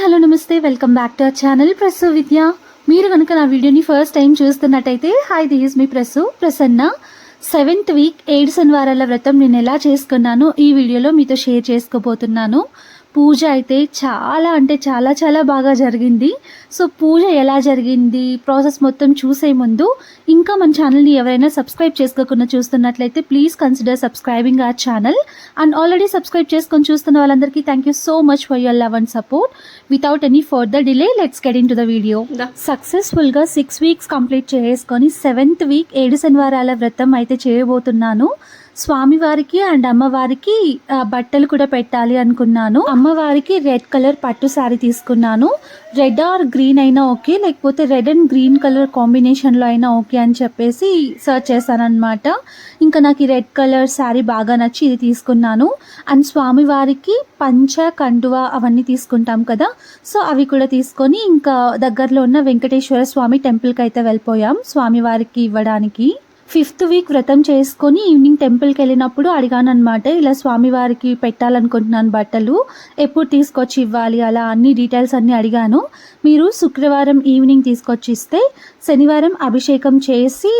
Hello నమస్తే, welcome back to our channel Prasu Vidya. మీరు కనుక నా వీడియోని ఫస్ట్ టైం చూస్తున్నట్టయితే హాయ్, దిస్ ఈజ్ మీ ప్రసన్న. 7th వీక్ 7 శనివారాల వ్రతం నేను ఎలా చేసుకున్నానో ఈ వీడియోలో మీతో షేర్ చేసుకోబోతున్నాను. పూజ అయితే చాలా అంటే చాలా చాలా బాగా జరిగింది. సో పూజ ఎలా జరిగింది, ప్రాసెస్ మొత్తం చూసే ముందు ఇంకా మన ఛానల్ని ఎవరైనా సబ్స్క్రైబ్ చేసుకోకుండా చూస్తున్నట్లయితే please consider subscribing our channel. And already subscribe చేసుకొని చూస్తున్న వాళ్ళందరికీ thank you so much for your love and support. Without any further delay let's get in to the video. సక్సెస్ఫుల్గా 6 వీక్స్ కంప్లీట్ చేసుకొని 7th వీక్ 7 శనివారాల వ్రతం అయితే చేయబోతున్నాను. స్వామివారికి అండ్ అమ్మవారికి బట్టలు కూడా పెట్టాలి అనుకున్నాను. అమ్మవారికి రెడ్ కలర్ పట్టు శారీ తీసుకున్నాను. రెడ్ ఆర్ గ్రీన్ అయినా ఓకే, లేకపోతే రెడ్ అండ్ గ్రీన్ కలర్ కాంబినేషన్లో అయినా ఓకే అని చెప్పేసి సర్చ్ చేశాను అనమాట. ఇంకా నాకు ఈ రెడ్ కలర్ శారీ బాగా నచ్చి ఇది తీసుకున్నాను. అండ్ స్వామివారికి పంచ కండువా అవన్నీ తీసుకుంటాం కదా, సో అవి కూడా తీసుకొని ఇంకా దగ్గరలో ఉన్న వెంకటేశ్వర స్వామి టెంపుల్కి అయితే వెళ్ళిపోయాం స్వామివారికి ఇవ్వడానికి. 5th వీక్ వ్రతం చేసుకొని ఈవినింగ్ టెంపుల్కి వెళ్ళినప్పుడు అడిగాను అనమాట, ఇలా స్వామివారికి పెట్టాలనుకుంటున్నాను బట్టలు, ఎప్పుడు తీసుకొచ్చి ఇవ్వాలి, అలా అన్ని డీటెయిల్స్ అన్నీ అడిగాను. మీరు శుక్రవారం ఈవినింగ్ తీసుకొచ్చి ఇస్తే శనివారం అభిషేకం చేసి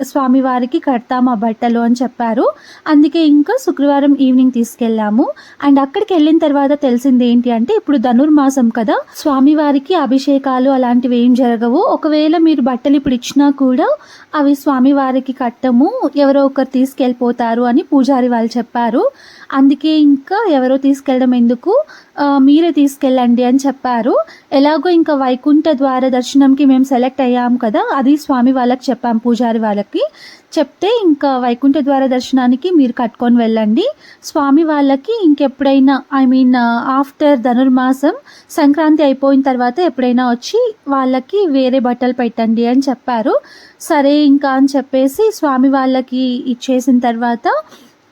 స్వామివారికి కడతాము ఆ బట్టలు అని చెప్పారు. అందుకే ఇంకా శుక్రవారం ఈవినింగ్ తీసుకెళ్ళాము. అండ్ అక్కడికి వెళ్ళిన తర్వాత తెలిసింది ఏంటి అంటే, ఇప్పుడు ధనుర్మాసం కదా, స్వామివారికి అభిషేకాలు అలాంటివి ఏం జరగవు. ఒకవేళ మీరు బట్టలు ఇప్పుడు ఇచ్చినా కూడా అవి స్వామివారికి కట్టము, ఎవరో ఒకరు తీసుకెళ్ళిపోతారు అని పూజారి వాళ్ళు చెప్పారు. అందుకే ఇంకా ఎవరో తీసుకెళ్ళడం ఎందుకు, మీరే తీసుకెళ్ళండి అని చెప్పారు. ఎలాగో ఇంకా వైకుంఠ ద్వార దర్శనంకి మేము సెలెక్ట్ అయ్యాం కదా, అది స్వామి వాళ్ళకి చెప్పాం, పూజారి వాళ్ళకి చెప్తే ఇంకా వైకుంఠ ద్వార దర్శనానికి మీరు కట్టుకొని వెళ్ళండి, స్వామి వాళ్ళకి ఇంకెప్పుడైనా ఆఫ్టర్ ధనుర్మాసం సంక్రాంతి అయిపోయిన తర్వాత ఎప్పుడైనా వచ్చి వాళ్ళకి వేరే బట్టలు పెట్టండి అని చెప్పారు. సరే ఇంకా అని చెప్పేసి స్వామి వాళ్ళకి ఇచ్చేసిన తర్వాత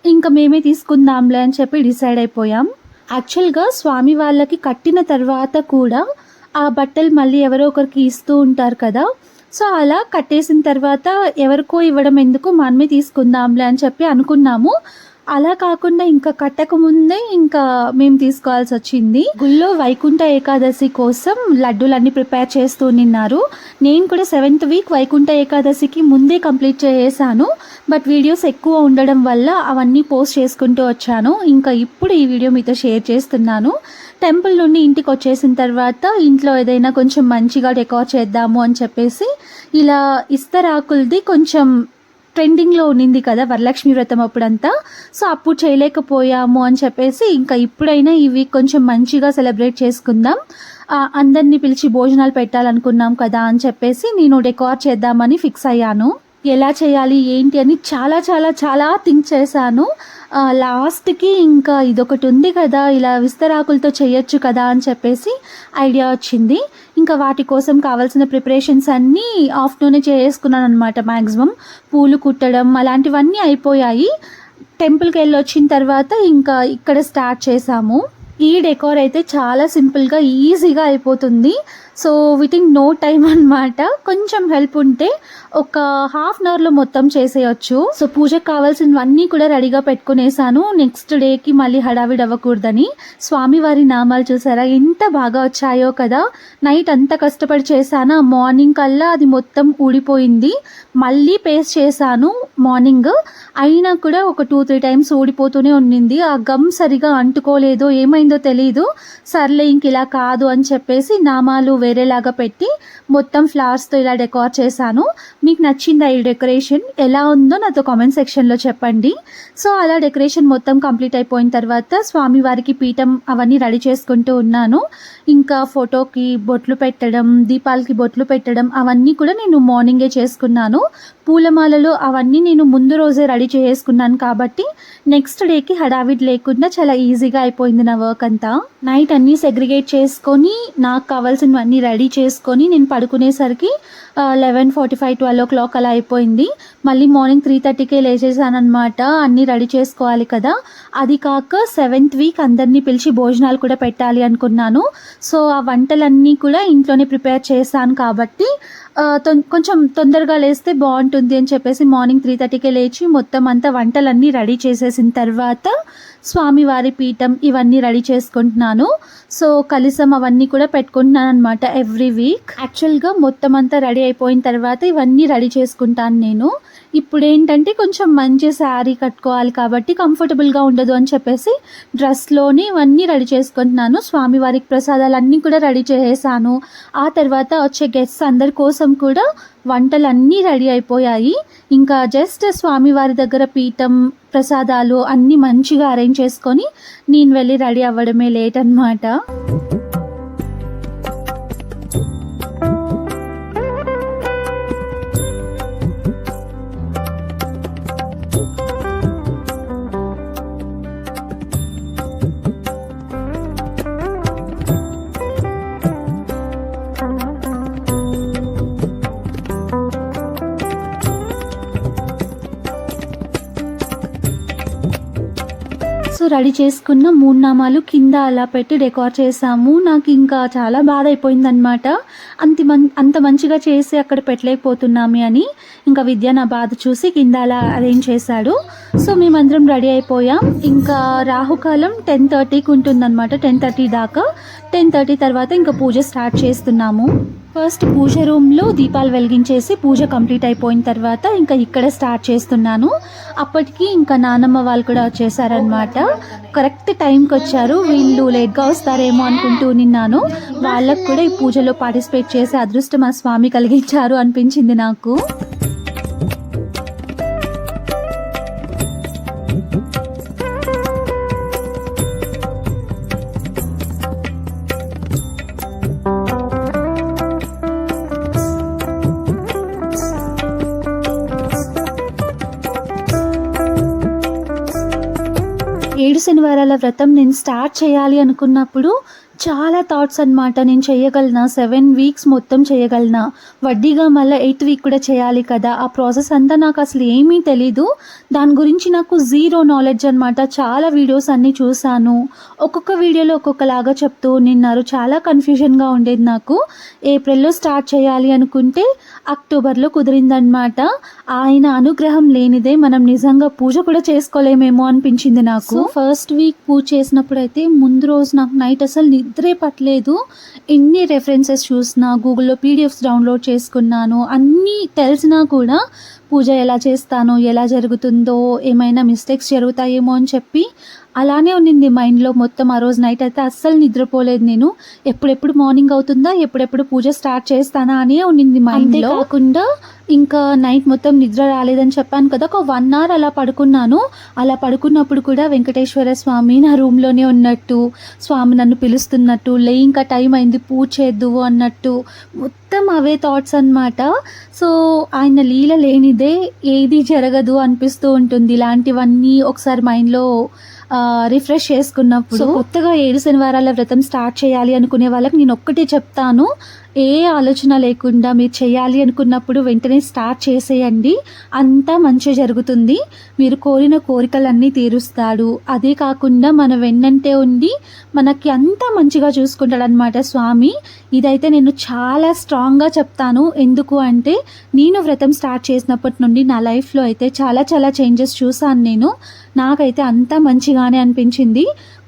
ఇంకా మేమే తీసుకుందాంలే అని చెప్పి డిసైడ్ అయిపోయాం. యాక్చువల్గా స్వామి వాళ్ళకి కట్టిన తర్వాత కూడా ఆ బట్టలు మళ్ళీ ఎవరో ఒకరికి ఇస్తూ ఉంటారు కదా, సో అలా కట్టేసిన తర్వాత ఎవరికో ఇవ్వడం ఎందుకు, మనమే తీసుకుందాంలే అని చెప్పి అనుకున్నాము. అలా కాకుండా ఇంకా కట్టక ముందే ఇంకా మేము తీసుకోవాల్సి వచ్చింది. గుళ్ళో వైకుంఠ ఏకాదశి కోసం లడ్డూలన్నీ ప్రిపేర్ చేస్తూ ఉన్నారు. నేను కూడా 7th వీక్ వైకుంఠ ఏకాదశికి ముందే కంప్లీట్ చేసేసాను. బట్ వీడియోస్ ఎక్కువ ఉండడం వల్ల అవన్నీ పోస్ట్ చేసుకుంటూ వచ్చాను. ఇంకా ఇప్పుడు ఈ వీడియో మీతో షేర్ చేస్తున్నాను. టెంపుల్ నుండి ఇంటికి వచ్చేసిన తర్వాత ఇంట్లో ఏదైనా కొంచెం మంచిగా డెకోర్ చేద్దాము అని చెప్పేసి ఇలా ఇస్తరాకులది కొంచెం ట్రెండింగ్లో ఉన్నింది కదా వరలక్ష్మి వ్రతం అప్పుడంతా, సో అప్పుడు చేయలేకపోయాము అని చెప్పేసి ఇంకా ఇప్పుడైనా ఈ వీక్ కొంచెం మంచిగా సెలబ్రేట్ చేసుకుందాం, అందరినీ పిలిచి భోజనాలు పెట్టాలనుకున్నాం కదా అని చెప్పేసి నేను డెకోర్ చేద్దామని ఫిక్స్ అయ్యాను. ఎలా చేయాలి ఏంటి అని చాలా చాలా చాలా థింక్ చేశాను. లాస్ట్కి ఇంకా ఇదొకటి ఉంది కదా, ఇలా విస్తరాకులతో చేయొచ్చు కదా అని చెప్పేసి ఐడియా వచ్చింది. ఇంకా వాటి కోసం కావాల్సిన ప్రిపరేషన్స్ అన్నీ ఆఫ్టర్నూనే చేసుకున్నాను అనమాట. మ్యాక్సిమం పూలు కుట్టడం అలాంటివన్నీ అయిపోయాయి. టెంపుల్కి వెళ్ళి వచ్చిన తర్వాత ఇంకా ఇక్కడ స్టార్ట్ చేసాము. ఈ డెకోర్ అయితే చాలా సింపుల్గా ఈజీగా అయిపోతుంది. సో వితిన్ నో టైం అనమాట. కొంచెం హెల్ప్ ఉంటే ఒక ½ an hourలో మొత్తం చేసేయచ్చు. సో పూజకు కావాల్సినవన్నీ కూడా రెడీగా పెట్టుకునేసాను, నెక్స్ట్ డేకి మళ్ళీ హడావిడి అవ్వకూడదని. స్వామివారి నామాలు చూసారా ఎంత బాగా వచ్చాయో కదా. నైట్ అంతా కష్టపడి చేశాను, మార్నింగ్ కల్లా అది మొత్తం ఊడిపోయింది. మళ్ళీ పేస్ట్ చేశాను మార్నింగ్, అయినా కూడా ఒక 2-3 times ఊడిపోతూనే ఉండింది. ఆ గమ్ సరిగా అంటుకోలేదో ఏమైందో తెలీదు. సర్లే ఇంక ఇలా కాదు అని చెప్పేసి నామాలు వేరేలాగా పెట్టి మొత్తం ఫ్లవర్స్తో ఇలా డెకోర్ చేశాను. మీకు నచ్చిందా ఈ డెకరేషన్, ఎలా ఉందో నాతో కామెంట్ సెక్షన్లో చెప్పండి. సో అలా డెకరేషన్ మొత్తం కంప్లీట్ అయిపోయిన తర్వాత స్వామివారికి పీఠం అవన్నీ రెడీ చేసుకుంటూ ఉన్నాను. ఇంకా ఫోటోకి బొట్లు పెట్టడం, దీపాలకి బొట్లు పెట్టడం అవన్నీ కూడా నేను మార్నింగే చేసుకున్నాను. పూలమాలలు అవన్నీ నేను ముందు రోజే రెడీ చేసుకున్నాను కాబట్టి నెక్స్ట్ డేకి హడావిడి లేకుండా చాలా ఈజీగా అయిపోయింది నా వర్క్ అంతా. నైట్ అన్నీ సెగ్రిగేట్ చేసుకొని నాకు కావాల్సినవన్నీ రెడీ చేసుకొని నేను పడుకునేసరికి 11:45-12 o'clock అలా అయిపోయింది. మళ్ళీ మార్నింగ్ 3:30కే లేచేసాను అనమాట. అన్నీ రెడీ చేసుకోవాలి కదా. అది కాక 7th వీక్ అందరినీ పిలిచి భోజనాలు కూడా పెట్టాలి అనుకున్నాను. సో ఆ వంటలన్నీ కూడా ఇంట్లోనే ప్రిపేర్ చేశాను కాబట్టి కొంచెం తొందరగా లేస్తే బాగుంటుంది అని చెప్పేసి మార్నింగ్ 3:30కే లేచి మొత్తం అంతా వంటలన్నీ రెడీ చేసేసిన తర్వాత స్వామివారి పీఠం ఇవన్నీ రెడీ చేసుకుంటున్నాను. సో కలశం అవన్నీ కూడా పెట్టుకుంటున్నాను అనమాట ఎవ్రీ వీక్. యాక్చువల్గా మొత్తం అంతా రెడీ అయిపోయిన తర్వాత ఇవన్నీ రెడీ చేసుకుంటాను నేను. ఇప్పుడు ఏంటంటే కొంచెం మంచి శారీ కట్టుకోవాలి కాబట్టి కంఫర్టబుల్గా ఉండదు అని చెప్పేసి డ్రెస్లోని ఇవన్నీ రెడీ చేసుకుంటున్నాను. స్వామివారికి ప్రసాదాలు అన్నీ కూడా రెడీ చేసేసాను. ఆ తర్వాత వచ్చే గెస్ట్స్ అందరి కోసం కూడా వంటలన్నీ రెడీ అయిపోయాయి. ఇంకా జస్ట్ స్వామివారి దగ్గర పీఠం ప్రసాదాలు అన్నీ మంచిగా అరేంజ్ చేసుకొని నేను వెళ్ళి రెడీ అవ్వడమే లేట్ అన్నమాట. సో రెడీ చేసుకున్న 3 నామాలు కింద అలా పెట్టి డెకోర్ చేసాము. నాకు ఇంకా చాలా బాధ అయిపోయిందనమాట. అంత మంచిగా చేసి అక్కడ పెట్టలేకపోతున్నామే అని. ఇంకా విద్య నా బాధ చూసి కింద అలా అరేంజ్ చేశాడు. సో మేమందరం రెడీ అయిపోయాం. ఇంకా రాహుకాలం 10:30కి ఉంటుందన్నమాట, 10:30 దాకా. 10:30 తర్వాత ఇంకా పూజ స్టార్ట్ చేస్తున్నాము. ఫస్ట్ పూజ రూమ్లో దీపాలు వెలిగించేసి పూజ కంప్లీట్ అయిపోయిన తర్వాత ఇంకా ఇక్కడ స్టార్ట్ చేస్తున్నాను. అప్పటికి ఇంకా నానమ్మ వాళ్ళు కూడా వచ్చేసారనమాట. కరెక్ట్ టైంకి వచ్చారు. వీళ్ళు లేట్గా వస్తారేమో అనుకుంటూ నిన్నాను. వాళ్ళకు కూడా ఈ పూజలో పార్టిసిపేట్ చేసే అదృష్టం ఆ స్వామి కలిగించారు అనిపించింది నాకు. ఏడు శనివారాల వ్రతం నేను స్టార్ట్ చేయాలి అనుకున్నప్పుడు చాలా థాట్స్ అనమాట. నేను చేయగలనా, 7 వీక్స్ మొత్తం చేయగలనా, వడ్డీగా మళ్ళీ 8th వీక్ కూడా చేయాలి కదా. ఆ ప్రాసెస్ అంతా నాకు అసలు ఏమీ తెలీదు. దాని గురించి నాకు జీరో నాలెడ్జ్ అనమాట. చాలా వీడియోస్ అన్నీ చూశాను. ఒక్కొక్క వీడియోలో ఒక్కొక్కలాగా చెప్తూ నిన్నారు. చాలా కన్ఫ్యూజన్గా ఉండేది నాకు. ఏప్రిల్లో స్టార్ట్ చేయాలి అనుకుంటే అక్టోబర్లో కుదిరిందనమాట. ఆయన అనుగ్రహం లేనిదే మనం నిజంగా పూజ కూడా చేసుకోలేమేమో అనిపించింది నాకు. ఫస్ట్ వీక్ పూజ చేసినప్పుడు అయితే ముందు రోజు నాకు నైట్ అసలు నిద్రే పట్టలేదు. ఎన్ని రెఫరెన్సెస్ చూసినా, గూగుల్లో పీడిఎఫ్స్ డౌన్లోడ్ చేసుకున్నాను. అన్నీ తెలిసినా కూడా పూజ ఎలా చేస్తానో, ఎలా జరుగుతుందో, ఏమైనా మిస్టేక్స్ జరుగుతాయేమో అని చెప్పి అలానే ఉన్నింది మైండ్లో మొత్తం. ఆ రోజు నైట్ అయితే అస్సలు నిద్రపోలేదు నేను. ఎప్పుడెప్పుడు మార్నింగ్ అవుతుందా, ఎప్పుడెప్పుడు పూజ స్టార్ట్ చేస్తానా అనే ఉన్నింది మైండ్లో. కాకుండా ఇంకా నైట్ మొత్తం నిద్ర రాలేదని చెప్పాను కదా, ఒక 1 hour అలా పడుకున్నాను. అలా పడుకున్నప్పుడు కూడా వెంకటేశ్వర స్వామి నా రూమ్లోనే ఉన్నట్టు, స్వామి నన్ను పిలుస్తున్నట్టు, ఇంకా టైం అయింది పూజ చేద్దువు అన్నట్టు, మొత్తం అవే థాట్స్ అన్నమాట. సో ఆయన లీల లేనిదే ఏది జరగదు అనిపిస్తూ ఉంటుంది. ఇలాంటివన్నీ ఒకసారి మైండ్లో రిఫ్రెష్ చేసుకున్నప్పుడు. కొత్తగా 7 శనివారాల వ్రతం స్టార్ట్ చేయాలి అనుకునే వాళ్ళకి నేను ఒక్కటే చెప్తాను, ఏ ఆలోచన లేకుండా మీరు చేయాలి అనుకున్నప్పుడు వెంటనే స్టార్ట్ చేసేయండి. అంతా మంచి జరుగుతుంది. మీరు కోరిన కోరికలన్నీ తీరుస్తాడు. అదే కాకుండా మన వెన్నంటే ఉండి మనకి అంతా మంచిగా చూసుకుంటాడు అనమాట స్వామి. ఇదైతే నేను చాలా స్ట్రాంగ్గా చెప్తాను. ఎందుకు అంటే నేను వ్రతం స్టార్ట్ చేసినప్పటి నుండి నా లైఫ్లో అయితే చాలా చాలా చేంజెస్ చూసాను నేను. నాకైతే అంతా మంచిగానే అనిపించింది.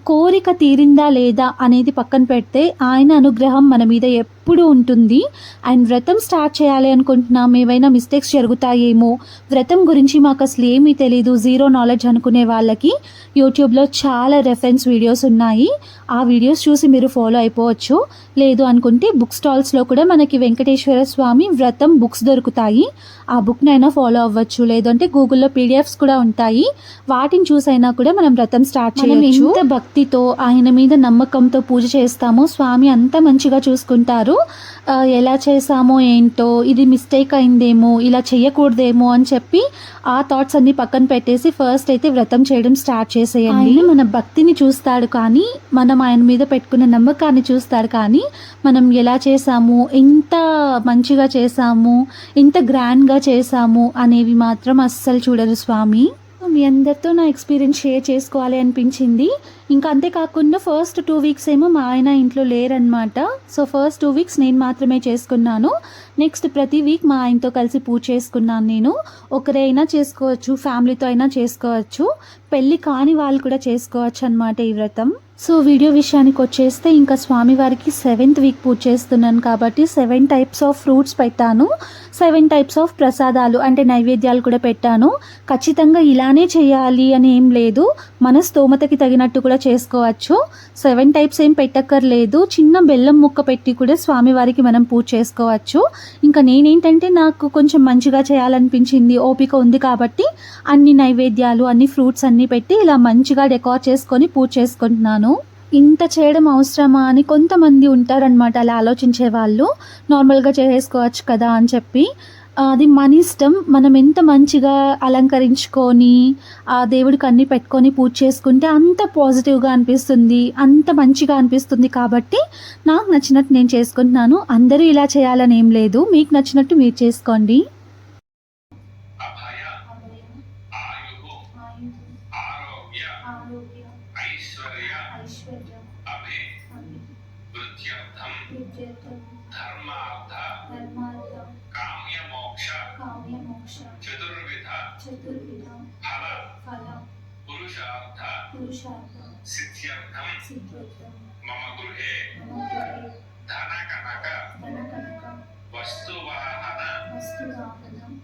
కోరిక తీరిందా లేదా అనేది పక్కన పెడితే ఆయన అనుగ్రహం మన మీద ఎప్పుడు ఉంటుంది. అండ్ వ్రతం స్టార్ట్ చేయాలి అనుకుంటున్నాం, ఏవైనా మిస్టేక్స్ జరుగుతాయేమో, వ్రతం గురించి మాకు అసలు ఏమీ తెలీదు, జీరో నాలెడ్జ్ అనుకునే వాళ్ళకి యూట్యూబ్లో చాలా రెఫరెన్స్ వీడియోస్ ఉన్నాయి. ఆ వీడియోస్ చూసి మీరు ఫాలో అయిపోవచ్చు. లేదు అనుకుంటే బుక్ స్టాల్స్లో కూడా మనకి వెంకటేశ్వర స్వామి వ్రతం బుక్స్ దొరుకుతాయి. ఆ బుక్నైనా ఫాలో అవ్వచ్చు. లేదంటే గూగుల్లో పీడిఎఫ్స్ కూడా ఉంటాయి. వాటిని చూసైనా కూడా మనం వ్రతం స్టార్ట్ చేయవచ్చు. ఎంత భక్తితో ఆయన మీద నమ్మకంతో పూజ చేస్తామో స్వామి అంత మంచిగా చూసుకుంటారు. ఎలా చేసామో ఏంటో, ఇది మిస్టేక్ అయిందేమో, ఇలా చేయకూడదేమో అని చెప్పి ఆ థాట్స్ అన్ని పక్కన పెట్టేసి ఫస్ట్ అయితే వ్రతం చేయడం స్టార్ట్ చేసేయండి. మన భక్తిని చూస్తాడు కానీ, మనం ఆయన మీద పెట్టుకున్న నమ్మకాన్ని చూస్తాడు కానీ, మనం ఎలా చేసాము, ఎంత మంచిగా చేసాము, ఎంత గ్రాండ్గా చేసాము అనేవి మాత్రం అస్సలు చూడరు స్వామి. మీ అందరితో నా ఎక్స్పీరియన్స్ షేర్ చేసుకోవాలి అనిపించింది. ఇంకా అంతేకాకుండా ఫస్ట్ 2 వీక్స్ ఏమో మా ఆయన ఇంట్లో లేరనమాట. సో ఫస్ట్ 2 వీక్స్ నేను మాత్రమే చేసుకున్నాను. నెక్స్ట్ ప్రతి వీక్ మా ఆయనతో కలిసి పూజ చేసుకున్నాను నేను. ఒకరే అయినా చేసుకోవచ్చు, ఫ్యామిలీతో అయినా చేసుకోవచ్చు, పెళ్ళి కాని వాళ్ళు కూడా చేసుకోవచ్చు అనమాట ఈ వ్రతం. సో వీడియో విషయానికి వచ్చేస్తే ఇంకా స్వామివారికి 7th వీక్ పూజ చేస్తున్నాను కాబట్టి 7 టైప్స్ ఆఫ్ ఫ్రూట్స్ పెట్టాను, 7 టైప్స్ ఆఫ్ ప్రసాదాలు అంటే నైవేద్యాలు కూడా పెట్టాను. ఖచ్చితంగా ఇలానే చేయాలి అని ఏం లేదు, మన స్తోమతకి తగినట్టు కూడా చేసుకోవచ్చు. 7 టైప్స్ ఏం పెట్టక్కర్లేదు, చిన్న బెల్లం ముక్క పెట్టి కూడా స్వామివారికి మనం పూజ చేసుకోవచ్చు. ఇంకా నేనేంటంటే నాకు కొంచెం మంచిగా చేయాలనిపించింది, ఓపిక ఉంది కాబట్టి అన్ని నైవేద్యాలు అన్ని ఫ్రూట్స్ అన్నీ పెట్టి ఇలా మంచిగా డెకార్ చేసుకొని పూజ చేసుకుంటున్నాను. ఇంత చేయడం అవసరమా అని కొంతమంది ఉంటారనమాట అలా ఆలోచించే వాళ్ళు, నార్మల్గా చేసుకోవచ్చు కదా అని చెప్పి. అది మన ఇష్టం, మనం ఎంత మంచిగా అలంకరించుకొని ఆ దేవుడికి అన్నీ పెట్టుకొని పూజ చేసుకుంటే అంత పాజిటివ్గా అనిపిస్తుంది, అంత మంచిగా అనిపిస్తుంది. కాబట్టి నాకు నచ్చినట్టు నేను చేసుకుంటున్నాను. అందరూ ఇలా చేయాలని ఏం లేదు, మీకు నచ్చినట్టు మీరు చేసుకోండి. చతుర్విధ ఫల పురుషార్థ సిద్ధ్యర్థం మమ గృహే ధన కనక వస్తువాహన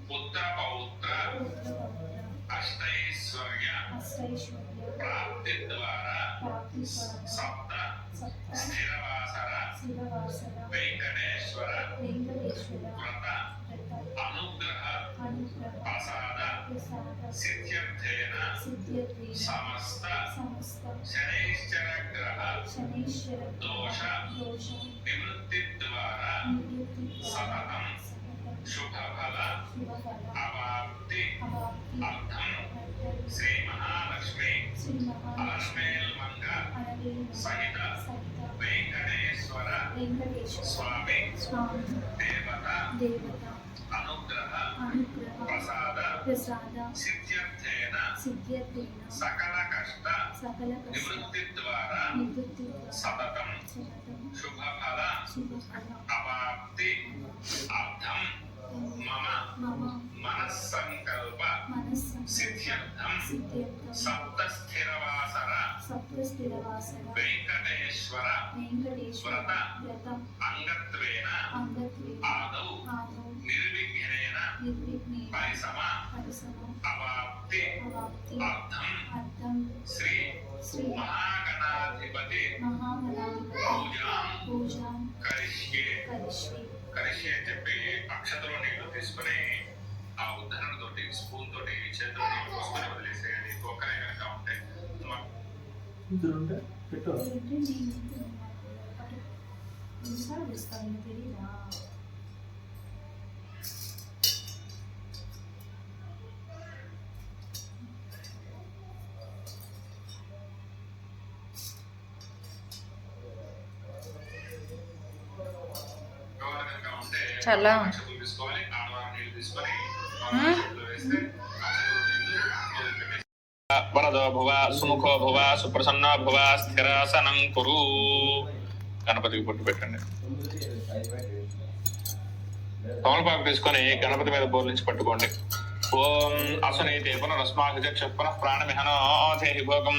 పుత్ర పౌత్ర అష్టైశ్వర్య ప్రాప్తి ద్వారా సప్త స్థిరవాసర వెంకటేశ్వర వ్రత అనుగ్రహ ప్రసాద సిద్ధ్యర్థేన సమస్త శనైశ్చర గ్రహ దోష నివృత్తి ద్వారా సతతం శుభఫల అవాప్తి అర్థం శ్రీ మహాలక్ష్మి అలర్మేల్మంగ సహిత వెంకటేశ్వర స్వామి దేవత అనుగ్రహ ప్రసాద సిద్ధ్యర్థేన సకల కష్ట నివృత్తి ద్వారా సతతం శుభఫల అవాప్తి అర్థం మమ మనస్సంకల్ప సిద్ధ్యర్థం సప్త స్థిరవాసర వెంకటేశ్వర వ్రత అంగత్వేన ఆదౌ నిర్విఘ్నేన పరిసమ అవాప్తి అర్థం శ్రీ మహాగణాధిపతి పూజాం కరిష్యే అని చెప్పి అక్షతలో నీళ్లు తీసుకుని ఆ ఉద్ధరణతోటి స్పూన్ తోటి చేతులు నీళ్లు పోసుకొని వదిలేసేయాలి. ఒక్కరే కనుక ఉంటే చాలా తీసుకోవాలి. ఆడవారు నీళ్లు తీసుకొని వరదో భువ సుముఖో భువ సుప్రసన్నో భువ స్థిరాసనం కురు. గణపతికి పొట్టు పెట్టండి. తమలపాకు తీసుకొని గణపతి మీద బోర్లించి పట్టుకోండి. ఓం అసునైతే పునరస్మాభిచక్ష పునః ప్రాణమిహనోధేహి భోగం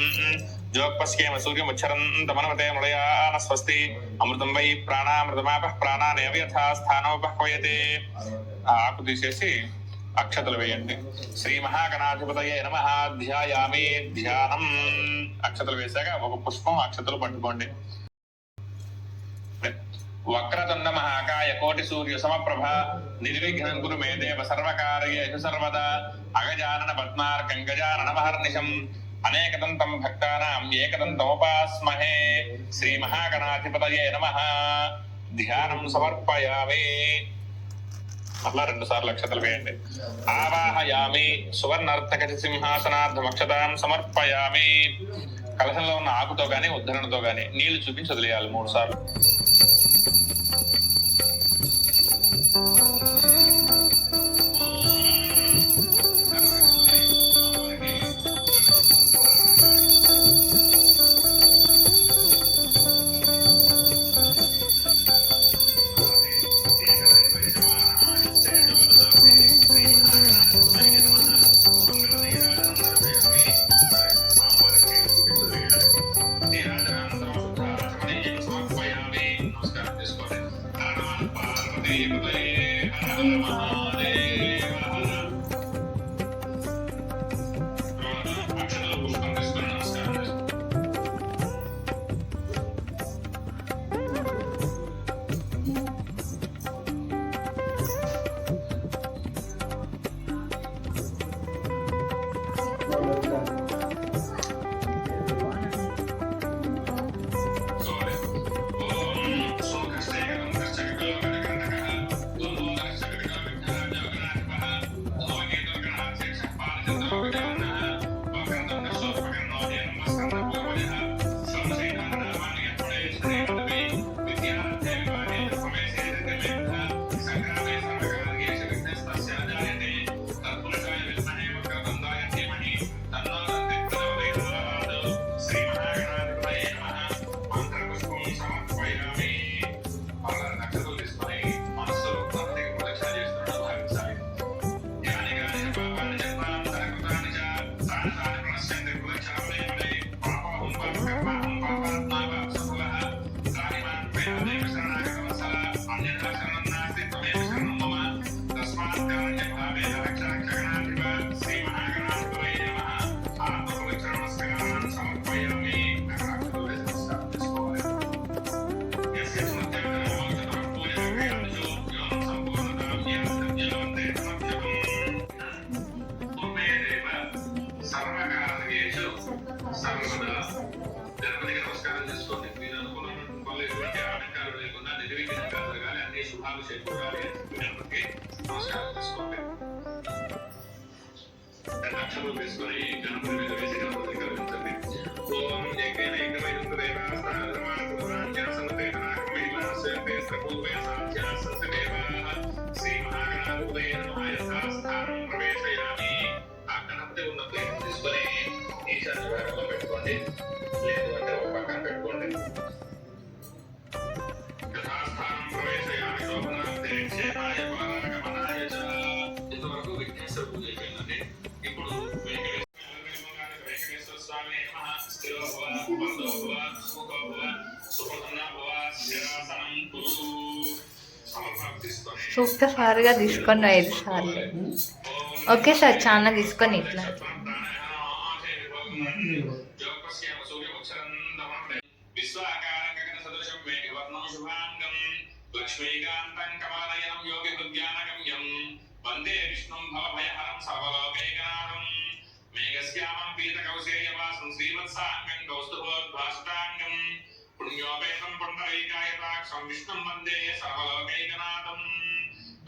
జోక్పస్యేమ సూర్యముచ్చరంతమనమతే మలయాన స్వస్తి అమృతం వై ప్రాణామృతమాపః ప్రాణానేవ యథా స్థానోపహ్వయతే. ఆకు తీసేసి అక్షతలు వేయండి. శ్రీ మహాగణాధిపతయే నమః. ధ్యాయామి ధ్యానం. అక్షతలు వేసాక ఒక పుష్పం అక్షతలు పట్టుకోండి. వక్రతుండ మహాకాయ కోటి సూర్య సమప్రభ నిర్విఘ్నం కురు మే దేవ సర్వకార్యేషు సర్వదా. అగజానన పద్మార్కం గజానన మహర్నిశం అనేకదంతం భక్తానాం ఏకదంతముపాస్మహే. శ్రీ మహాగణాధిపతయే నమః. ధ్యానం సమర్పయామి. అట్లా 2 సార్లు అక్షతలు వేయండి. ఆవాహయామి సువర్ణార్థకటి సింహాసనార్థమక్షతాం సమర్పయామి. కలశంలో ఉన్న ఆకుతో గాని ఉద్ధరణతో గాని నీళ్లు చూపించి వదిలేయాలి 3 సార్లు. అక్షతలు పుష్పం తీసుకొని నమస్కారం చేసుకోండి. గణపతికి నమస్కారం చేసుకోండి. మీరు అనుకున్న పనులు ఎటువంటి ఆటంకాలు లేకుండా నిర్విఘ్నంగా జరగాలి, అన్ని శుభాలు చేకూరాలి. గణపతికి నమస్కారం చేసుకోండి. అక్షతలు తీసుకొని గణపతి మీద వేసి గణపతిని కల్పించండి. ఓం ఏకైన ఏకమైనందు శ్రీ మహాగణాధిపతయే నమః. యథాస్థానం ప్రవేశయామి. ఆ గణపతి ఉన్న ప్లేట్ తీసుకొని ఈశాన్య భాగంలో పెట్టుకోండి, లేదు అంటే ఒక పక్కన పెట్టుకోండి. యథాస్థానం ప్రవేశయామి. శోభనార్థే క్షేమాయ బాలాగమనాయ చ. ఇంతవరకు విఘ్నేశ్వర పూజ అయిపోయిందండి. ఇప్పుడు వెంకటేశ్వర స్వామి నమః. స్థిరో భవ, కుబద్ధో భవ, సుఖో భవ, సుఖధనో భవ, స్థిరాసనం కురు. సమర్పణ తీసుకొని సూక్త సారుగా తీసుకొని 5 సార్లు ఒకేసారి చాలా తీసుకొని ఇట్లా లక్ష్మీకాంతం కమలనయనం యోగి హృద్యానగమ్యం వందే విష్ణుం భవభయహరం సర్వలోకైకనాథం మేఘశ్యామం పీతకౌశేయవాసం శ్రీవత్సాంగం కౌస్తుభోద్భాసుతాంగం పుణ్యోపేతం పుండరీకాయతాక్షం విష్ణుం వందే సర్వలోకైకనాథం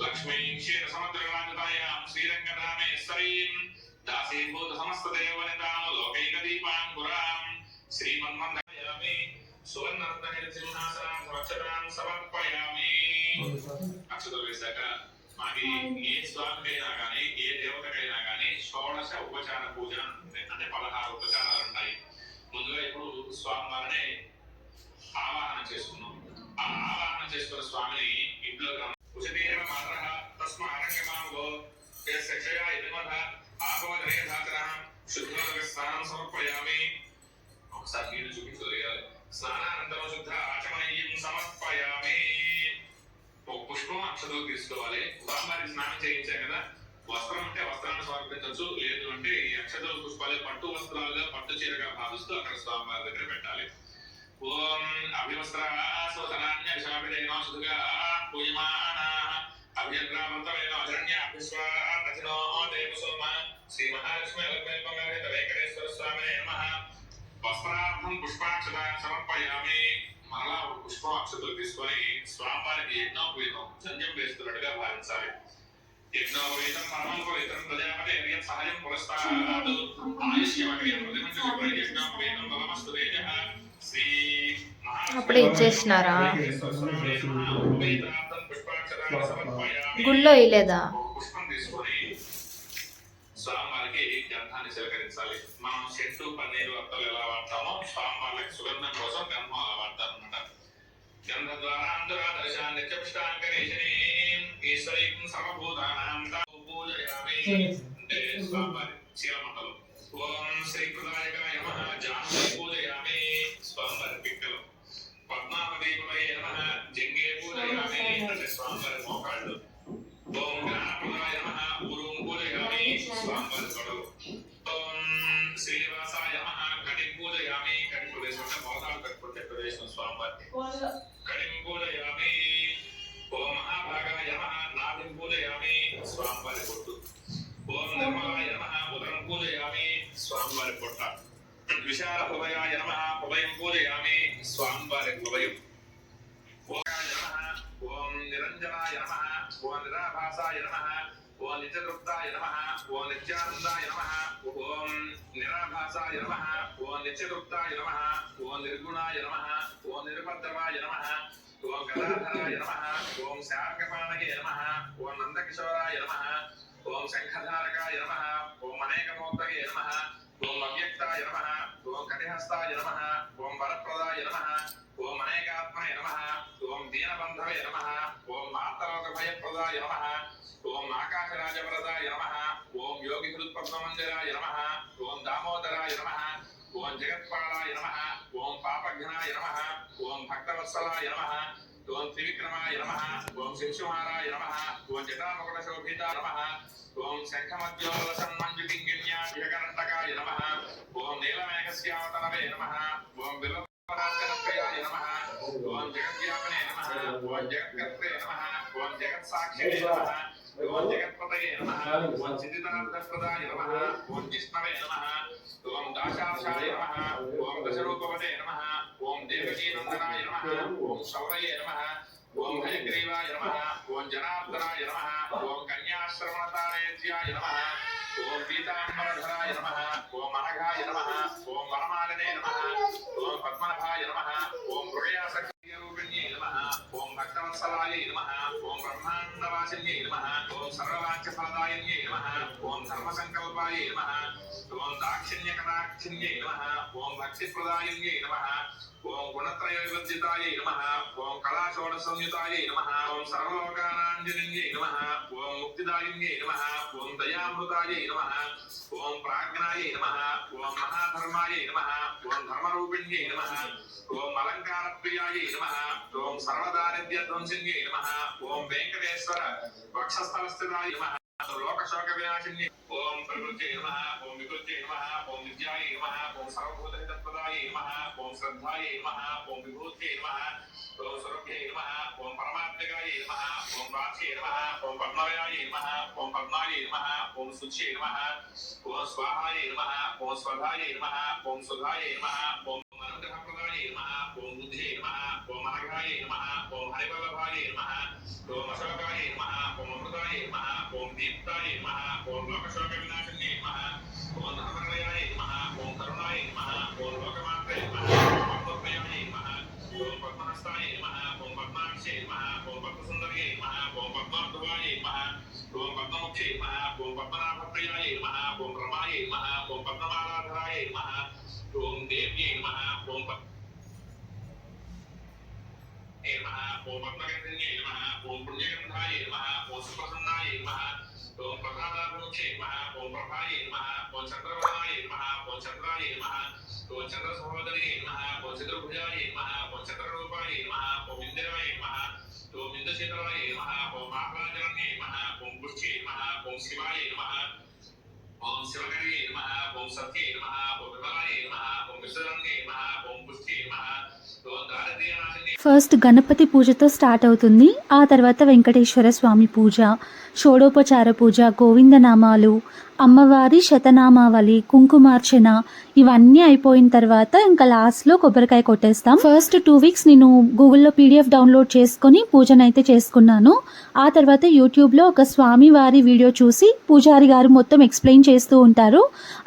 లక్ష్మీం క్షీరసముద్రరాజతనయాం శ్రీరంగరామేశ్వరీం దాసీభూత సమస్తదేవనితాం లోకైకదీపాంకురాం శ్రీమన్మందయామి సువర్ణరత్నసింహాసనం స్వచ్ఛతాం సమర్పయామి. అక్షతలు వేశాక మనకి ఏ స్వామికైనా కానీ ఏ దేవతకైనా కానీ షోడశ ఉపచార పూజ అంటే 16 ఉపచారాలు ఉంటాయి. ముందుగా ఇప్పుడు స్వామివారిని ఆవాహన చేసుకున్నాం. ఆ ఆవాహన చేసుకున్న స్వామిని ఇంట్లో ఉచితేవ మాత్రః తస్మారంగమావో యస్యక్షయా యదిమధ ఆపవదనేధాతరః శుద్ధోదకస్నానం సమర్పయామి. ఒకసారి నీళ్ళు చూపించగలిగాలి. స్నానానంతరం శుద్ధ ఆచమనీయం సమర్పయామి. ఒక పుష్పం అక్షతలు తీసుకోవాలి. స్వామివారికి స్నానం చేయించాం కదా, వస్త్రం అంటే వస్త్రాన్ని సమర్పించవచ్చు, లేదు అంటే ఈ అక్షతలు పుష్పాలు పట్టు వస్త్రాలుగా పట్టు చీరగా భావిస్తూ అక్కడ స్వామివారి దగ్గర పెట్టాలి. ఓం అభివస్త్రాశోధనాన్యశాపితేనో శుద్ధగా పూయమానాః అభియంద్రామంతరేణో అరణ్యాభిస్వారథినో దేవసోమ శ్రీ మహాలక్ష్మి లక్ష్మీపంగళ వెంకటేశ్వర స్వామినే నమః. వస్త్రార్థం పుష్పాక్షతాన్ని సమర్పయామి. మరలా ఒక పుష్పం అక్షతలు తీసుకొని స్వామివారికి యజ్ఞోపవీతం జంజం వేస్తున్నట్టుగా భావించాలి. యజ్ఞోపవీతం పరమం పవిత్రం ప్రజాపతే సహజం పురస్తాద్ ఆయుష్యమగ్రియం ప్రతిమంచ యజ్ఞోపవీతం బలమస్తు తేజః. శ్రీ అప్పుడే ఇచ్చేసినారా? గుళ్ళో ఇలేదా? పుష్పం తీసుకొని స్వామివారికి గంధాన్ని స్వీకరించాలి. మనం చెట్టు పన్నీరు అత్తలు ఎలా వాడతామో స్వామివారికి సుగంధం కోసం గంధం అలా వాడతాం అన్నమాట. గంధ ద్వారా అంతరాదర్శాన్ని నిత్యపుష్టాంకరేషిణి ఈశ్వరీం సర్వభూతానాం పూజయామి. అంటే స్వామివారి చీలమంటలు. ఓం శ్రీకృతాయకాయ నమః. జానుని పూజయామి. స్వామివారి పిక్కలు. పద్మావతీపతయే నమః. జంగే పూజయామి. అంటే స్వామివారి कड़िं पूजयामि ओम महाभागाय नमः नाभिं पूजयामि स्वामवारि पोट्टु ओम निर्मलाय नमः उदरं पूजयामि स्वामवारि पोट्ट विशालभुवयाय नमः भुवयं पूजयामि स्वामवारि भुवयम् ओम निरंजनाय नमः ओम निराभासाय नमः ओम नित्यतृप्ताय नमः ओम नित्यानंदाय नमः ओम निराभासाय नमः ओम नित्यतृप्ताय नमः ओम निर्गुणाय नमः ओम निरुपद्रवाय नमः ओम गदाधराय नमः ओम शार्कपाणये नमः ओम नंदकिशोराय नमः ओम शंखधारकाय नमः ओम अनेकमूर्तये नमः ओम अव्यक्ताय नमः ओम कटिहस्ताय नमः ओम वरप्रदाय नमः ओम अनेकात्मने नमः ओम दीनबंधवे नमः ओम मातरोगभयप्रदाय नमः ओम आकाशराजवरदाय नमः ओम योगिहृत्पद्ममंदिराय नमः ओम दामोदराय नमः ओम जगत्पालाय नमः ओम पापघ्नाय नमः ओम भक्तवत्सलाय नमः ओम त्रिविक्रमाय नमः ओम शिंशुहाराय नमः ओम जटामकुटशोभिताय नमः ओम शंखमद्योलसन्मञ्जुकिङ्गिण्याभिषकरण्टकाय नमः ओम नीलमेघस्यावतनवे नमः ओम बिल्वपरार्चनप्रियाय नमः ओम जगद्व्यापने नमः ओम जगत्कर्त्रे नमः ओम जगत्साक्षिणे नमः ओम जगत्पतये नमः ओम सिद्धिदार्थप्रदाय नमः ओम जिष्णवे नमः ओम दाशार्षाय नमः ओम दशरूपवते नमः ओम देवकीनन्दनाय नमः ओम शौरये नमः ओम हयग्रीवाय नमः ओम जनार्दनाय नमः ओम कन्याश्रवणतारेत्याय नमः ओम पीताम्बरधराय नमः ओम अनघाय नमः ओम वरमालिने नमः ओम पद्मनाभाय नमः ओम मृगयासक्तिरूपिण्यै नमः ओम भक्तवत्सलायै नमः ओम ब्रह्माण्डवासिन्यै नमः ओम सर्ववाच्यफलदायिन्यै नमः ओम धर्मसङ्कल्पायै नमः ओम दाक्षिण्यकटाक्षिण्यै नमः ओम भक्तिप्रदायिन्यै नमः ओम गुणत्रयविवर्जितायै नमः ओम कलाषोडशसंयुतायै नमः ओम सर्वलोकानाञ्जनिन्यै नमः ओम मुक्तिदायिन्यै नमः ओम दयामृतायै नमः ओम प्राज्ञायै नमः ओम महाधर्मायै नमः ओम धर्मरूपिण्यै नमः ओम अलङ्कारप्रियायै नमः ओम सर्वदारिद्र्यध्वंसिन्यै नमः ओम वेङ्कटेश्वर वक्षस्थलस्थितायै नमः लोकशोकविनाशिन्यै ओम प्रकृत्यै नमः ओम विकृत्यै नमः ओम विद्यायै नमः ओम सर्वभूतहितप्रदायै नमः ओम श्रद्धायै नमः ओम विभूत्यै नमः ओम स्वरूप्यै नमः ओम परमात्मिकायै नमः ओम वाच्यै नमः ओम पद्मवयायै नमः ओम पद्मायै नमः ओम शुच्यै नमः ओम स्वाहायै नमः ओम स्वधायै नमः ओम सुधायै नमः ओम अनुग्रहप्रदायै नमः ओम बुद्ध्यै नमः ओम अनघायै नमः ओम हरिवल्लभायै नमः ओम अशोकायै नमः ओम अमृतायै नमः ओम दीप्तायै नमः ओम लोकशोकविनाशिन्यै नमः ओम धर्मनिलयायै नमः ओम करुणायै नमः ओम लोकमात्रे नमः ओम पद्मप्रियायै नमः ओम पद्महस्तायै नमः ओम पद्माक्षै नमः ओम पद्मसुन्दर्यै नमः ओम पद्मार्धवायै नमः ओम पद्ममुख्यै नमः ओम पद्मनाभप्रियायै नमः ओम रमायै नमः ओम पद्ममालाधरायै नमः ओम देव्यै नमः ओम नमः ओम पद्मगन्धिन्यै नमः ओम पुण्यगन्धायै नमः ओम सुप्रसन्नायै नमः ओम प्रसादाभिमुख्यै नमः ओम प्रभायै नमः ओम चन्द्रवदनायै नमः ओम चन्द्रायै नमः ओम चन्द्रसहोदर्यै नमः ओम चतुर्भुजायै नमः ओम चन्द्ररूपायै नमः ओम इन्दिरायै नमः ओम इन्दुशीतलायै नमः ओम आह्लादरण्यै नमः ओम पुष्ट्यै नमः ओम शिवायै नमः ओम शिवगणयै नमः ओम सत्यै नमः ओम विमलायै नमः ओम विश्वरण्यै नमः ओम पुष्ट्यै नमः ओम दारिद्र्यनाशिन्यै ఫస్ట్ గణపతి పూజతో స్టార్ట్ అవుతుంది. ఆ తర్వాత వెంకటేశ్వర స్వామి పూజ, షోడోపచార పూజ, గోవిందనామాలు, అమ్మవారి శతనామావళి, కుంకుమార్చన ఇవన్నీ అయిపోయిన తర్వాత ఇంకా లాస్ట్లో కొబ్బరికాయ కొట్టేస్తాం. ఫస్ట్ 2 వీక్స్ నేను గూగుల్లో PDF డౌన్లోడ్ చేసుకొని పూజనైతే చేసుకున్నాను. ఆ తర్వాత యూట్యూబ్లో ఒక స్వామివారి వీడియో చూసి పూజారి గారు మొత్తం ఎక్స్ప్లెయిన్ చేస్తూ ఉంటారు.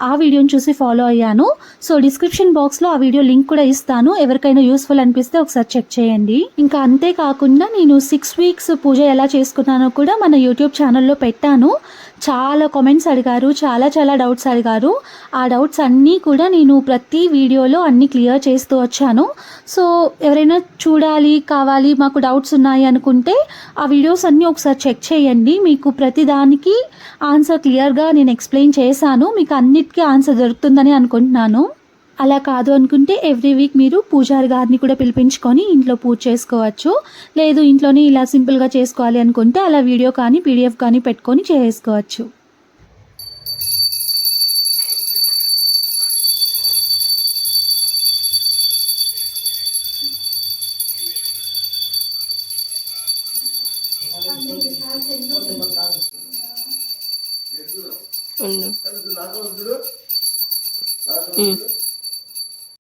ఆ వీడియోని చూసి ఫాలో అయ్యాను. సో డిస్క్రిప్షన్ బాక్స్లో ఆ వీడియో లింక్ కూడా ఇస్తాను. ఎవరికైనా యూస్ఫుల్ అనిపిస్తే ఒకసారి చెక్ చేయండి. ఇంకా అంతేకాకుండా నేను 6 వీక్స్ పూజ ఎలా చేసుకున్నానో కూడా మన యూట్యూబ్ ఛానల్లో పెట్టాను. చాలా కామెంట్స్ అడిగారు, చాలా డౌట్స్ అడిగారు. ఆ డౌట్స్ అన్నీ కూడా నేను ప్రతి వీడియోలో అన్నీ క్లియర్ చేస్తూ వచ్చాను. సో ఎవరైనా చూడాలి, కావాలి, మాకు డౌట్స్ ఉన్నాయి అనుకుంటే ఆ వీడియోస్ అన్నీ ఒకసారి చెక్ చేయండి. మీకు ప్రతి దానికి ఆన్సర్ క్లియర్గా నేను ఎక్స్ప్లెయిన్ చేశాను. మీకు అన్నిటికీ ఆన్సర్ దొరుకుతుందని అనుకుంటున్నాను. అలా కాదు అనుకుంటే ఎవ్రీ వీక్ మీరు పూజారి గారిని కూడా పిలిపించుకొని ఇంట్లో పూజ చేసుకోవచ్చు. లేదు ఇంట్లోనే ఇలా సింపుల్గా చేసుకోవాలి అనుకుంటే అలా వీడియో కానీ PDF కానీ పెట్టుకొని చేసుకోవచ్చు.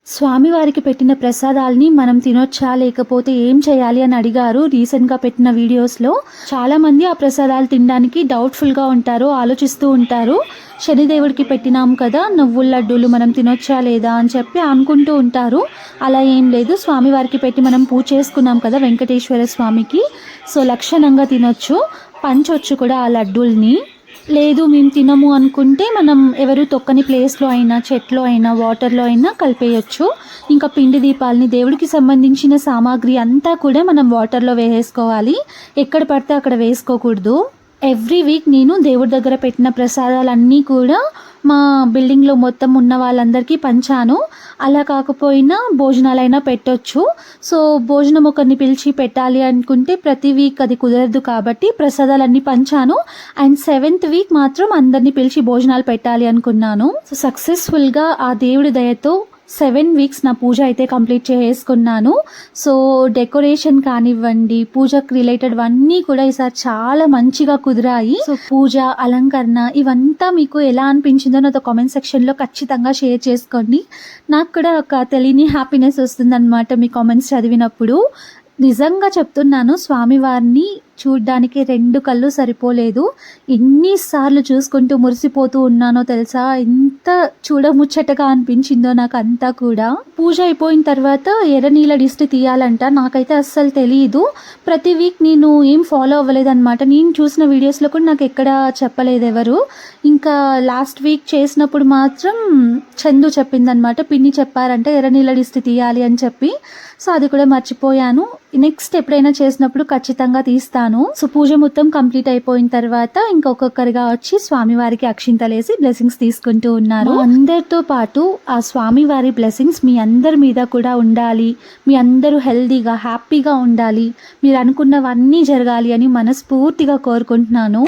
స్వామివారికి పెట్టిన ప్రసాదాలని మనం తినొచ్చా లేకపోతే ఏం చేయాలి అని అడిగారు రీసెంట్గా పెట్టిన వీడియోస్లో. చాలామంది ఆ ప్రసాదాలు తినడానికి డౌట్ఫుల్గా ఉంటారు, ఆలోచిస్తూ ఉంటారు. శనిదేవుడికి పెట్టినాం కదా నువ్వుల లడ్డూలు మనం తినొచ్చా లేదా అని చెప్పి అనుకుంటూ ఉంటారు. అలా ఏం లేదు, స్వామివారికి పెట్టి మనం పూజ చేసుకున్నాం కదా వెంకటేశ్వర స్వామికి, సో లక్షణంగా తినొచ్చు, పంచొచ్చు కూడా ఆ లడ్డూల్ని. లేదు మేము తినము అనుకుంటే మనం ఎవరు తొక్కని ప్లేస్లో అయినా చెట్లో అయినా వాటర్లో అయినా కలిపేయచ్చు. ఇంకా పిండి దీపాలని దేవుడికి సంబంధించిన సామాగ్రి అంతా కూడా మనం వాటర్లో వేసేసుకోవాలి, ఎక్కడ పడితే అక్కడ వేసుకోకూడదు. ఎవ్రీ వీక్ నేను దేవుడి దగ్గర పెట్టిన ప్రసాదాలన్నీ కూడా మా బిల్డింగ్లో మొత్తం ఉన్న వాళ్ళందరికీ పంచాను. అలా కాకపోయినా భోజనాలైనా పెట్టొచ్చు. సో భోజనం ఒకరిని పిలిచి పెట్టాలి అనుకుంటే ప్రతి వీక్ అది కుదరదు కాబట్టి ప్రసాదాలన్నీ పంచాను. అండ్ 7th వీక్ మాత్రం అందరినీ పిలిచి భోజనాలు పెట్టాలి అనుకున్నాను. సో సక్సెస్ఫుల్గా ఆ దేవుడి దయతో 7 వీక్స్ నా పూజ అయితే కంప్లీట్ చేసుకున్నాను. సో డెకరేషన్ కానివ్వండి, పూజకు రిలేటెడ్ అన్నీ కూడా ఈసారి చాలా మంచిగా కుదిరాయి. సో పూజ, అలంకరణ ఇవంతా మీకు ఎలా అనిపించిందో నాతో కామెంట్ సెక్షన్లో ఖచ్చితంగా షేర్ చేసుకోండి. నాకు కూడా ఒక తెలియని హ్యాపీనెస్ వస్తుందన్నమాట మీ కామెంట్స్ చదివినప్పుడు. నిజంగా చెప్తున్నాను, స్వామివారిని చూడ్డానికి 2 కళ్ళు సరిపోలేదు. ఎన్నిసార్లు చూసుకుంటూ మురిసిపోతూ ఉన్నానో తెలుసా, ఎంత చూడముచ్చటగా అనిపించిందో నాకు అంతా కూడా. పూజ అయిపోయిన తర్వాత ఎర్రనీళ్ళ దిష్టి తీయాలంట, నాకైతే అస్సలు తెలియదు. ప్రతి వీక్ నేను ఏం ఫాలో అవ్వలేదన్నమాట. నేను చూసిన వీడియోస్లో కూడా నాకు ఎక్కడ చెప్పలేదు ఎవరు. ఇంకా లాస్ట్ వీక్ చేసినప్పుడు మాత్రం చందు చెప్పిందనమాట, పిన్ని చెప్పారంటే ఎర్రనీళ్ళ దిష్టి తీయాలి అని చెప్పి. సో అది కూడా మర్చిపోయాను. నెక్స్ట్ ఎప్పుడైనా చేసినప్పుడు ఖచ్చితంగా తీస్తాను. సో పూజ మొత్తం కంప్లీట్ అయిపోయిన తర్వాత ఇంకొకరిగా వచ్చి స్వామివారికి అక్షింతలేసి బ్లెస్సింగ్స్ తీసుకుంటూ ఉన్నారు. అందరితో పాటు ఆ స్వామివారి బ్లెస్సింగ్స్ మీ అందరి మీద కూడా ఉండాలి, మీ అందరూ హెల్దీగా హ్యాపీగా ఉండాలి, మీరు అనుకున్నవన్నీ జరగాలి అని మనస్ఫూర్తిగా కోరుకుంటున్నాను.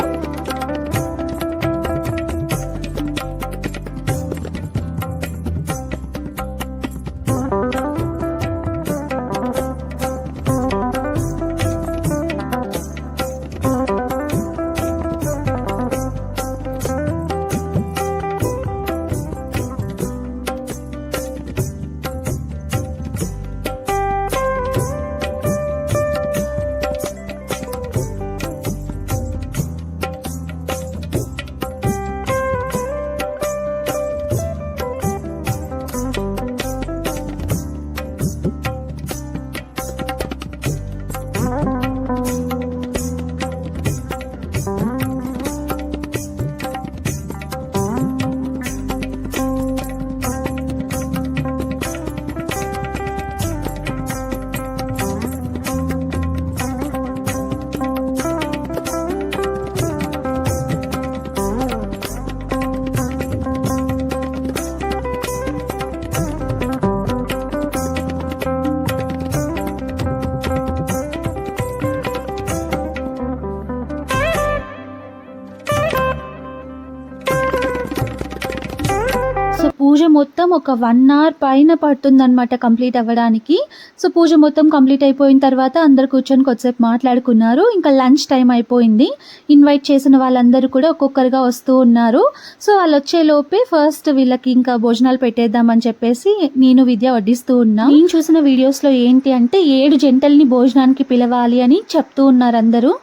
పూజ మొత్తం ఒక 1 hour పైన పడుతుందన్నమాట కంప్లీట్ అవ్వడానికి. సో పూజ మొత్తం కంప్లీట్ అయిపోయిన తర్వాత అందరు కూర్చొని కొద్దిసేపు మాట్లాడుకున్నారు. ఇంకా లంచ్ టైం అయిపోయింది. ఇన్వైట్ చేసిన వాళ్ళందరూ కూడా ఒక్కొక్కరుగా వస్తూ ఉన్నారు. సో వాళ్ళు వచ్చేలోపే ఫస్ట్ వీళ్ళకి ఇంకా భోజనాలు పెట్టేద్దామని చెప్పేసి నేను విద్య వడ్డిస్తూ ఉన్నా. నేను చూసిన వీడియోస్లో ఏంటి అంటే 7 జంటల్ని భోజనానికి పిలవాలి అని చెప్తూ ఉన్నారు అందరూ.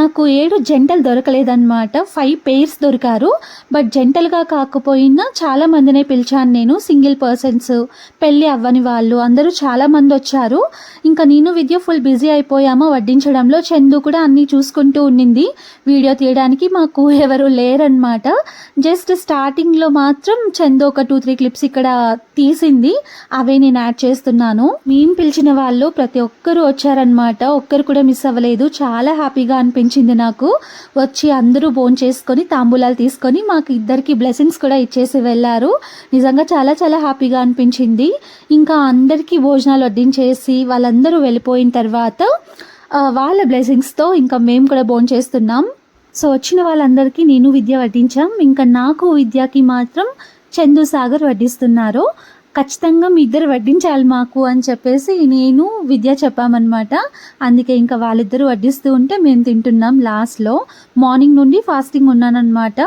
నాకు 7 జంటలు దొరకలేదన్నమాట, 5 pairs దొరికారు. బట్ జంటలుగా కాకపోయినా చాలా మందినే పిలిచాను నేను. సింగిల్ పర్సన్స్, పెళ్ళి అవ్వని వాళ్ళు అందరూ చాలా మంది వచ్చారు. ఇంకా నేను విద్య ఫుల్ బిజీ అయిపోయామో వడ్డించడంలో. చందు కూడా అన్నీ చూసుకుంటూ ఉండింది. వీడియో తీయడానికి మాకు ఎవరు లేరనమాట. జస్ట్ స్టార్టింగ్లో మాత్రం చందు ఒక 2-3 క్లిప్స్ ఇక్కడ తీసింది, అవే నేను యాడ్ చేస్తున్నాను. మేము పిలిచిన వాళ్ళు ప్రతి ఒక్కరు వచ్చారనమాట, ఒక్కరు కూడా మిస్ అవ్వలేదు. చాలా హ్యాపీగా అనిపించింది నాకు. వచ్చి అందరూ భోంచేసుకొని తాంబూలాలు తీసుకొని మాకు ఇద్దరికి బ్లెస్సింగ్స్ కూడా ఇచ్చేసి వెళ్ళారు. నిజంగా చాలా చాలా హ్యాపీగా అనిపించింది. ఇంకా అందరికీ భోజనాలు వడ్డించేసి వాళ్ళందరూ వెళ్ళిపోయిన తర్వాత వాళ్ళ బ్లెస్సింగ్స్తో ఇంకా మేము కూడా భోంచేస్తున్నాం. సో వచ్చిన వాళ్ళందరికీ నేను విద్య వడ్డించాం. ఇంకా నాకు విద్యకి మాత్రం చందు సాగర్ వడ్డిస్తున్నారు. ఖచ్చితంగా మీ ఇద్దరు వడ్డించాలి మాకు అని చెప్పేసి నేను విద్య చెప్పామన్నమాట. అందుకే ఇంకా వాళ్ళిద్దరూ వడ్డిస్తూ ఉంటే మేము తింటున్నాం. లాస్ట్లో మార్నింగ్ నుండి ఫాస్టింగ్ ఉన్నానన్నమాట.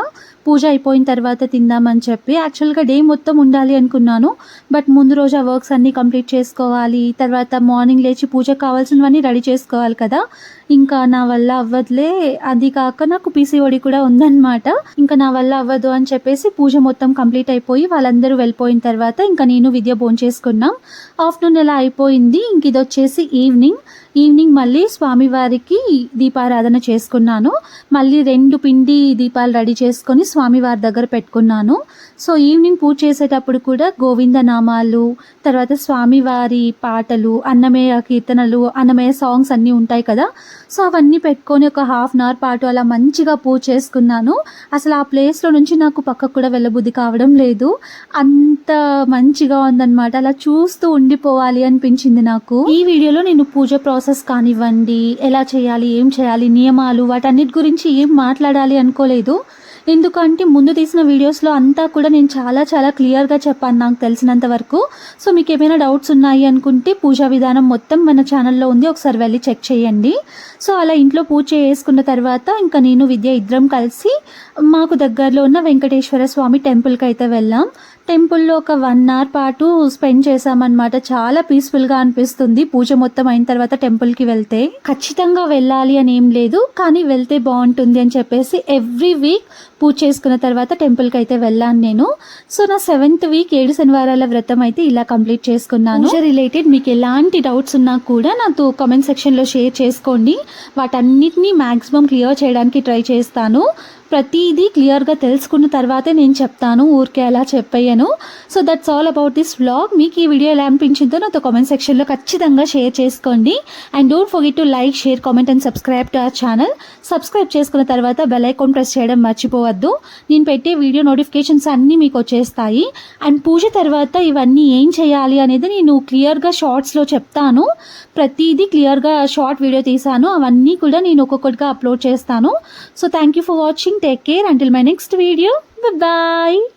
పూజ అయిపోయిన తర్వాత తిందామని చెప్పి. యాక్చువల్గా డే మొత్తం ఉండాలి అనుకున్నాను, బట్ ముందు రోజు ఆ వర్క్స్ అన్నీ కంప్లీట్ చేసుకోవాలి, తర్వాత మార్నింగ్ లేచి పూజకు కావాల్సినవన్నీ రెడీ చేసుకోవాలి కదా, ఇంకా నా వల్ల అవ్వదులే. అది కాక నాకు పీసీఓడి కూడా ఉందన్నమాట. ఇంకా నా వల్ల అవ్వదు అని చెప్పేసి పూజ మొత్తం కంప్లీట్ అయిపోయి వాళ్ళందరూ వెళ్ళిపోయిన తర్వాత ఇంకా నేను విద్య భోంచేసుకున్నాం. ఆఫ్టర్నూన్ ఎలా అయిపోయింది. ఇంక ఇది వచ్చేసి ఈవినింగ్ మళ్ళీ స్వామివారికి దీపారాధన చేసుకున్నాను. మళ్ళీ 2 పిండి దీపాలు రెడీ చేసుకొని స్వామివారి దగ్గర పెట్టుకున్నాను. సో ఈవినింగ్ పూజ చేసేటప్పుడు కూడా గోవింద నామాలు, తర్వాత స్వామివారి పాటలు, అన్నమయ్య కీర్తనలు, అన్నమయ్య సాంగ్స్ అన్నీ ఉంటాయి కదా, సో అవన్నీ పెట్టుకొని ఒక ½ అన్ అవర్ పాటు అలా మంచిగా పూజ చేసుకున్నాను. అసలు ఆ ప్లేస్లో నుంచి నాకు పక్కకు కూడా వెళ్ళబుద్ధి కావడం లేదు, అంత మంచిగా ఉందన్నమాట. అలా చూస్తూ ఉండిపోవాలి అనిపించింది నాకు. ఈ వీడియోలో నేను పూజ ప్రాసెస్ కానివ్వండి, ఎలా చేయాలి, ఏం చేయాలి, నియమాలు, వాటన్నిటి గురించి ఏం మాట్లాడాలి అనుకోలేదు. ఎందుకంటే ముందు తీసిన వీడియోస్లో అంతా కూడా నేను చాలా క్లియర్గా చెప్పాను నాకు తెలిసినంత వరకు. సో మీకు ఏమైనా డౌట్స్ ఉన్నాయి అనుకుంటే పూజా విధానం మొత్తం మన ఛానల్లో ఉంది, ఒకసారి వెళ్ళి చెక్ చేయండి. సో అలా ఇంట్లో పూజ చేసుకున్న తర్వాత ఇంకా నేను విద్య ఇద్దరం కలిసి మాకు దగ్గరలో ఉన్న వెంకటేశ్వర స్వామి టెంపుల్కి అయితే వెళ్ళాం. టెంపుల్లో ఒక 1 అవర్ పాటు స్పెండ్ చేసామన్నమాట. చాలా పీస్ఫుల్గా అనిపిస్తుంది పూజ మొత్తం అయిన తర్వాత టెంపుల్కి వెళ్తే. ఖచ్చితంగా వెళ్ళాలి అని ఏం లేదు, కానీ వెళ్తే బాగుంటుంది అని చెప్పేసి ఎవ్రీ వీక్ పూజ చేసుకున్న తర్వాత టెంపుల్కి అయితే వెళ్ళాను నేను. సో నా 7th వీక్ 7 శనివారాల వ్రతం అయితే ఇలా కంప్లీట్ చేసుకున్నాను. పూజ రిలేటెడ్ మీకు ఎలాంటి డౌట్స్ ఉన్నా కూడా నాతో కామెంట్ సెక్షన్లో షేర్ చేసుకోండి. వాటన్నిటినీ మ్యాక్సిమం క్లియర్ చేయడానికి ట్రై చేస్తాను. ప్రతిదీ క్లియర్గా తెలుసుకున్న తర్వాతే నేను చెప్తాను, ఊరికే అలా చెప్పయ్యను. So that's all about this vlog. మీకు ఈ వీడియో ఎలా అనిపించిందో నాతో కామెంట్ సెక్షన్లో ఖచ్చితంగా షేర్ చేసుకోండి. And don't forget to like, share, comment and subscribe to our channel. Subscribe చేసుకున్న తర్వాత బెల్ ఐకాన్ ప్రెస్ చేయడం మర్చిపోవద్దు. నేను పెట్టే వీడియో నోటిఫికేషన్స్ అన్నీ మీకు వచ్చేస్తాయి. అండ్ పూజ తర్వాత ఇవన్నీ ఏం చేయాలి అనేది నేను క్లియర్గా షార్ట్స్లో చెప్తాను. ప్రతిదీ క్లియర్గా షార్ట్ వీడియో తీసాను, అవన్నీ కూడా నేను ఒక్కొక్కటిగా అప్లోడ్ చేస్తాను. So thank you for watching. Take care until my next video. Bye bye.